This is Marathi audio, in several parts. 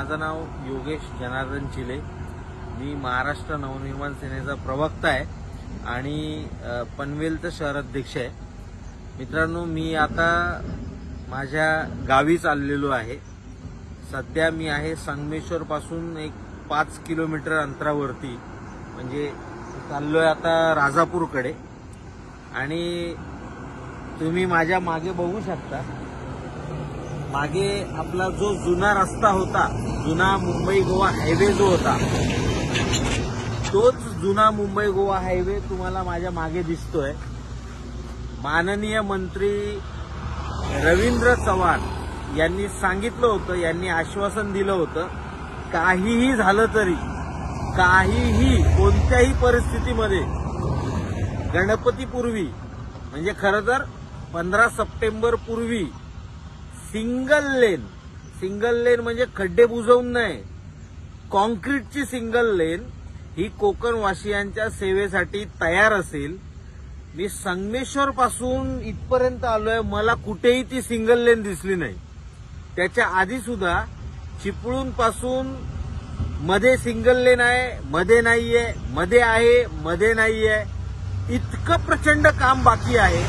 माझं नाव योगेश जनार्दन चिले। मी महाराष्ट्र नवनिर्माण सेनेचा प्रवक्ता आहे आणि पनवेलचा शहर अध्यक्ष आहे। मित्रांनो, मी आता माझ्या गावी चाललेलो आहे। सध्या मी आहे संगमेश्वर पासून एक 5 किलोमीटर अंतरावरती, म्हणजे चाललोय आता राजापूरकडे। आणि तुम्ही माझ्या मागे बघू शकता, मागे आपला जो जुना रस्ता होता, जुना मुंबई गोवा हायवे जो होता, तोच जुना मुंबई गोवा हायवे तुम्हाला माझ्या मागे दिसतोय। माननीय मंत्री रवींद्र चव्हाण यांनी सांगितलं होतं, यांनी आश्वासन दिलं होतं, काहीही झालं तरी, काहीही कोणत्याही परिस्थितीमध्ये गणपतीपूर्वी, म्हणजे खरं तर 15 सप्टेंबर पूर्वी सिंगल लेन म्हणजे खड्डे बुजवून नाही, कॉन्क्रीटची सिंगल लेन ही कोकणवासियांच्या सेवेसाठी तयार असेल। मी संगमेश्वर पासून इथपर्यंत आलोय, मला कुठेही ती सिंगल लेन दिसली नाही। त्याच्या आधी सुद्धा चिपळूण पासून मध्ये सिंगल लेन आहे, मध्ये नाहीये, मध्ये आहे, मध्ये नाहीये, इतकं प्रचंड काम बाकी आहे।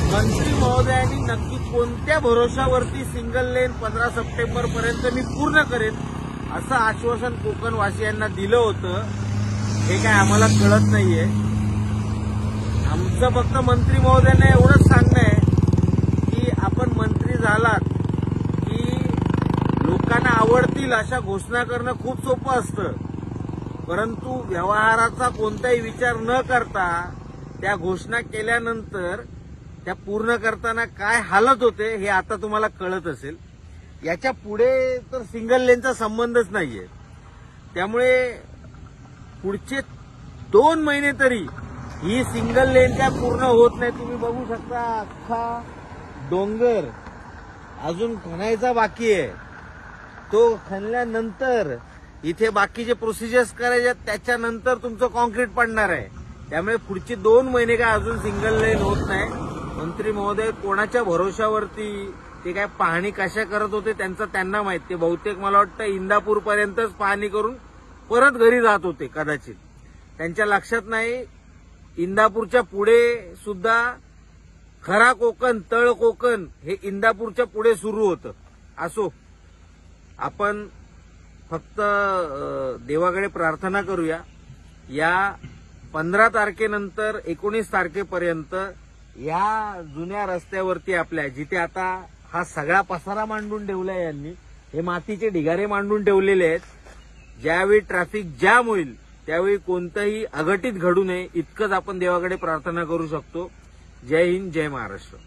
मंत्री महोदयांनी नक्की कोणत्या भरोशावरती सिंगल लेन 15 सप्टेंबर पर्यंत मी पूर्ण करेन असं आश्वासन कोकणवासियांना दिलं होतं, हे काय आम्हाला कळत नाहीये। आमचं फक्त मंत्री महोदयांना एवढंच सांगणं आहे की आपण मंत्री झालात की लोकांना आवडतील अशा घोषणा करणं खूप सोपं असतं, परंतु व्यवहाराचा कोणताही विचार न करता त्या घोषणा केल्यानंतर त्या पूर्ण करताना काय हालत होते हे आता तुम्हाला कळत असेल। याच्या पुढे तर सिंगल लेनचा संबंधच नाहीये। त्यामुळे पुढचे 2 महिने तरी ही सिंगल लेन काय पूर्ण होत नाही। तुम्ही बघू शकता, अख्खा डोंगर अजून खणायचा बाकी आहे। तो खणल्यानंतर इथे बाकीचे प्रोसिजर्स करायचे, त्याच्यानंतर तुमचं कॉन्क्रीट पडणार आहे। त्यामुळे पुढचे 2 महिने काय अजून सिंगल लेन होत नाही। मंत्री महोदय कोणाच्या भरोशावरती, ते काय पाहणी कशा करत होते त्यांचं त्यांना माहित। ते बहुतेक मला वाटतं इंदापूर पर्यंतच पाहणी करून परत घरी जात होते कदाचित। त्यांच्या लक्षात नाही इंदापूरच्या पुढे सुद्धा खरा कोकण, तळ कोकण हे इंदापूरच्या पुढे सुरू होतं। असो, आपण फक्त देवाकडे प्रार्थना करूया, या 15 तारखेनंतर 19 तारखेपर्यंत या जुन्या रस्त्यावरती आपल्या, जिथे आता हा सगळा पसारा मांडून ठेवलाय यांनी, हे मातीचे ढिगारे मांडून ठेवलेले आहेत, ज्यावेळी ट्रॅफिक जाम होईल त्यावेळी कोणतंही अघटित घडू नये इतकंच आपण देवाकडे प्रार्थना करू शकतो। जय हिंद, जय महाराष्ट्र।